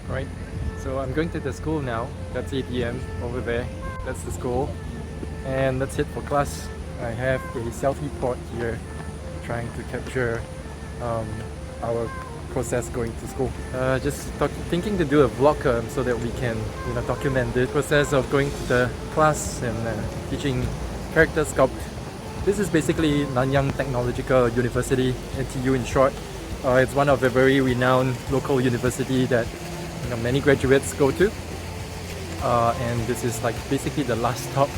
Right, so I'm going to the school now. That's 8 p.m. over there. That's the school. And let's head for class. I have a selfie port here trying to capture our process going to school. Thinking to do a vlog so that we can document the process of going to the class and teaching character sculpt. This is basically Nanyang Technological University, NTU in short. It's one of the very renowned local university that many graduates go to, and this is like basically the last stop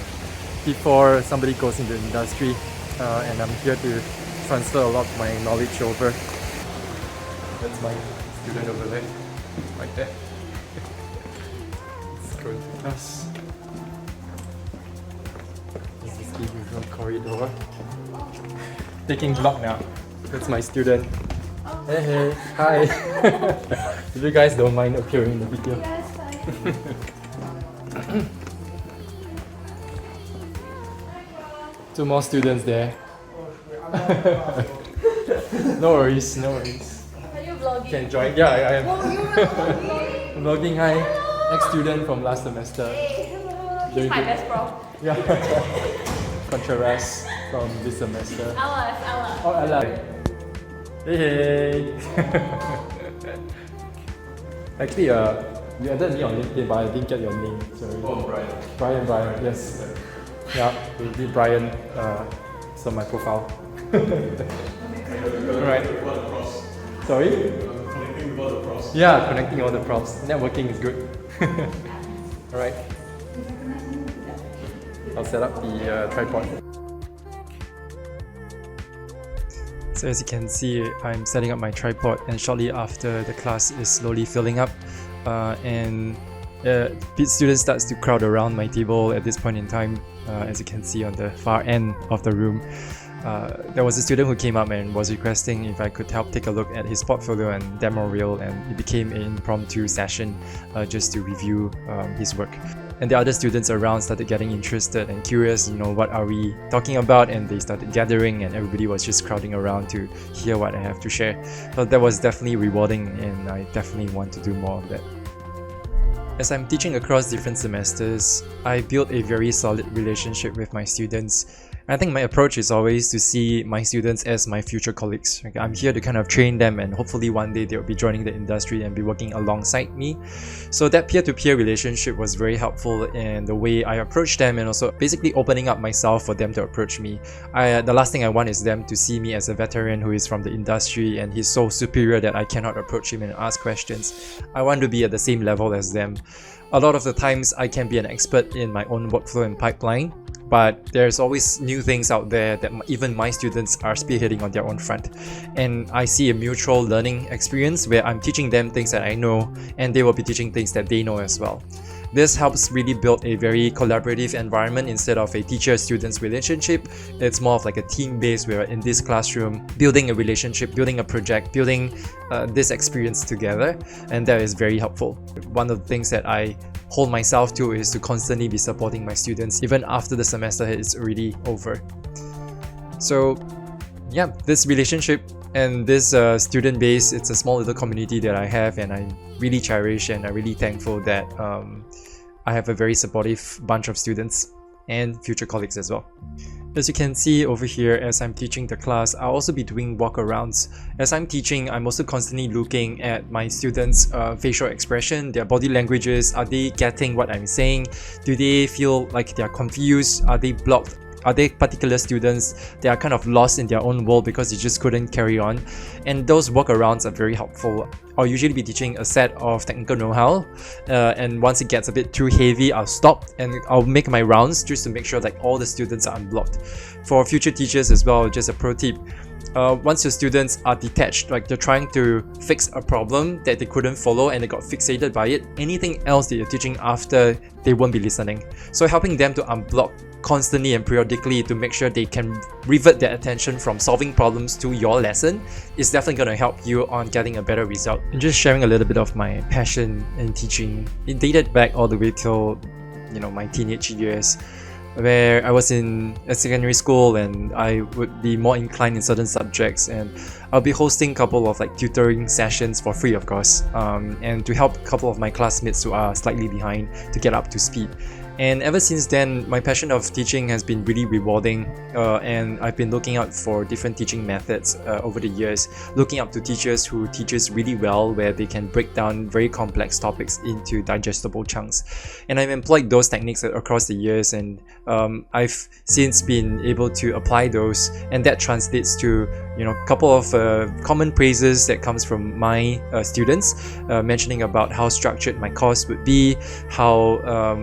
before somebody goes into the industry, and I'm here to transfer a lot of my knowledge over. That's my student over there, right there. Let's go into class. This is the usual corridor. Taking vlog now. That's my student. Hey, hey, hi. If you guys don't mind appearing in the video. Yes, fine. Two more students there. No worries, no worries. Are you vlogging? Can join. Yeah, I am. Oh, you were vlogging? Vlogging, hi. Ex-student from last semester. Hey, hello. Very He's my good. best prof. Yeah. Contrast from this semester. Ella. Oh, Ella. Hey, hey. Actually, you added me on LinkedIn, but I didn't get your name. Sorry. Oh, Brian. Brian, yes. Yeah, it'll be Brian. It's on my profile. Alright. Sorry? Connecting with all the pros. Yeah, connecting all the props. Networking is good. Alright. I'll set up the tripod. So as you can see, I'm setting up my tripod, and shortly after the class is slowly filling up, and students starts to crowd around my table at this point in time. As you can see on the far end of the room, there was a student who came up and was requesting if I could help take a look at his portfolio and Demoreel, and it became an impromptu session just to review his work. And the other students around started getting interested and curious, what are we talking about, and they started gathering, and everybody was just crowding around to hear what I have to share. So that was definitely rewarding, and I definitely want to do more of that. As I'm teaching across different semesters, I built a very solid relationship with my students. I think my approach is always to see my students as my future colleagues. I'm here to kind of train them, and hopefully one day they'll be joining the industry and be working alongside me. So that peer-to-peer relationship was very helpful in the way I approach them, and also basically opening up myself for them to approach me. The last thing I want is them to see me as a veteran who is from the industry and he's so superior that I cannot approach him and ask questions. I want to be at the same level as them. A lot of the times I can be an expert in my own workflow and pipeline, but there's always new things out there that even my students are spearheading on their own front. And I see a mutual learning experience where I'm teaching them things that I know, and they will be teaching things that they know as well. This helps really build a very collaborative environment instead of a teacher-students relationship. It's more of like a team-based, where in this classroom, building a relationship, building a project, building this experience together, and that is very helpful. One of the things that I hold myself to is to constantly be supporting my students even after the semester is already over. So yeah, this relationship and this student base, it's a small little community that I have, and I really cherish, and I'm really thankful that I have a very supportive bunch of students and future colleagues as well. As you can see over here, as I'm teaching the class, I'll also be doing walkarounds. As I'm teaching, I'm also constantly looking at my students' facial expression, their body languages. Are they getting what I'm saying? Do they feel like they're confused? Are they blocked? Are there particular students that are kind of lost in their own world because they just couldn't carry on? And those walkarounds are very helpful. I'll usually be teaching a set of technical know-how, and once it gets a bit too heavy, I'll stop and I'll make my rounds just to make sure that all the students are unblocked. For future teachers as well, just a pro tip. Once your students are detached, like they're trying to fix a problem that they couldn't follow and they got fixated by it, anything else that you're teaching after, they won't be listening. So helping them to unblock constantly and periodically to make sure they can revert their attention from solving problems to your lesson is definitely going to help you on getting a better result. And just sharing a little bit of my passion in teaching, it dated back all the way till my teenage years. where I was in a secondary school and I would be more inclined in certain subjects, and I'll be hosting a couple of like tutoring sessions for free, of course, and to help a couple of my classmates who are slightly behind to get up to speed. And ever since then, my passion of teaching has been really rewarding, and I've been looking out for different teaching methods over the years, looking up to teachers who teaches really well, where they can break down very complex topics into digestible chunks. And I've employed those techniques across the years, and I've since been able to apply those, and that translates to a couple of common praises that comes from my students, mentioning about how structured my course would be, how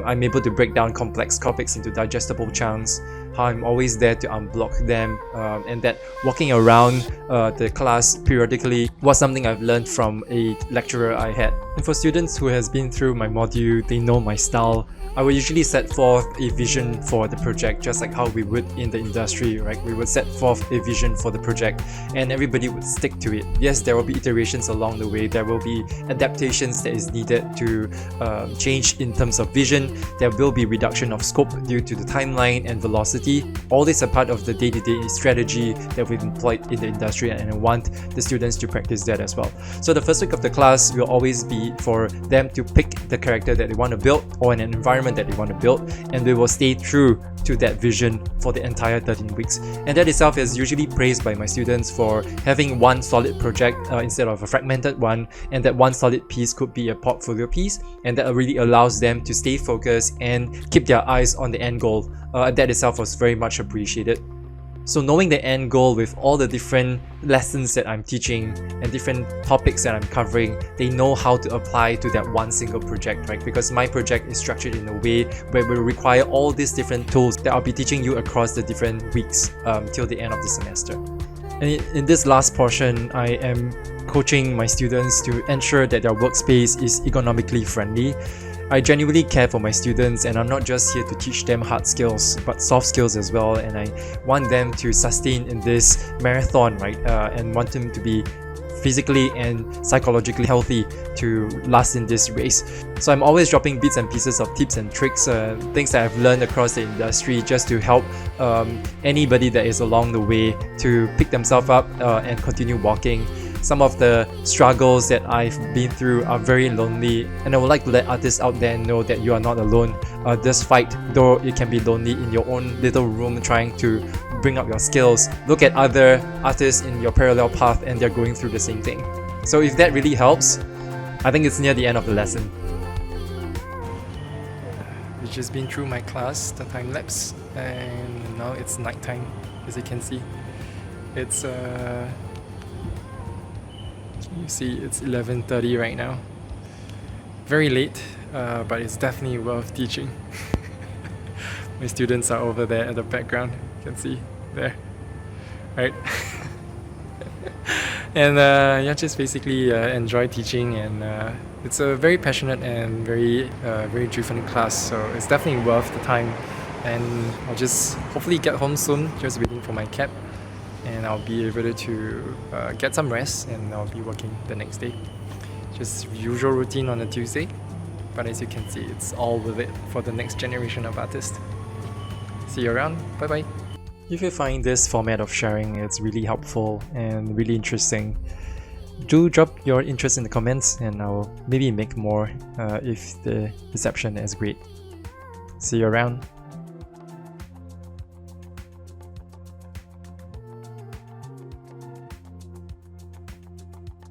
I'm able to break down complex topics into digestible chunks, how I'm always there to unblock them, and that walking around the class periodically was something I've learned from a lecturer I had. And for students who has been through my module, they know my style. I would usually set forth a vision for the project, just like how we would in the industry, right? We would set forth a vision for the project and everybody would stick to it. Yes, there will be iterations along the way. There will be adaptations that is needed to change in terms of vision. There will be reduction of scope due to the timeline and velocity. All this are part of the day-to-day strategy that we've employed in the industry, and I want the students to practice that as well. So the first week of the class will always be for them to pick the character that they want to build or an environment that they want to build, and they will stay true to that vision for the entire 13 weeks. And that itself is usually praised by my students for having one solid project instead of a fragmented one, and that one solid piece could be a portfolio piece, and that really allows them to stay focused and keep their eyes on the end goal. That itself was very much appreciated. So knowing the end goal with all the different lessons that I'm teaching and different topics that I'm covering, they know how to apply to that one single project, right? Because my project is structured in a way where we require all these different tools that I'll be teaching you across the different weeks till the end of the semester. And in this last portion, I am coaching my students to ensure that their workspace is ergonomically friendly. I genuinely care for my students, and I'm not just here to teach them hard skills but soft skills as well, and I want them to sustain in this marathon, right? And want them to be physically and psychologically healthy to last in this race. So I'm always dropping bits and pieces of tips and tricks, things that I've learned across the industry, just to help anybody that is along the way to pick themselves up and continue walking. Some of the struggles that I've been through are very lonely, and I would like to let artists out there know that you are not alone. This fight, though it can be lonely in your own little room trying to bring up your skills, look at other artists in your parallel path and they're going through the same thing. So if that really helps, I think it's near the end of the lesson. We've just been through my class, the time lapse, and now it's nighttime, as you can see. It's you see it's 11:30 right now. Very late, but it's definitely worth teaching. My students are over there at the background, you can see there, right? And yeah, just basically enjoy teaching, and it's a very passionate and very driven class, so it's definitely worth the time. And I'll just hopefully get home soon, just waiting for my cab, and I'll be able to get some rest, and I'll be working the next day. Just usual routine on a Tuesday, but as you can see, it's all worth it for the next generation of artists. See you around, bye bye. If you find this format of sharing it's really helpful and really interesting, do drop your interest in the comments, and I'll maybe make more if the reception is great. See you around.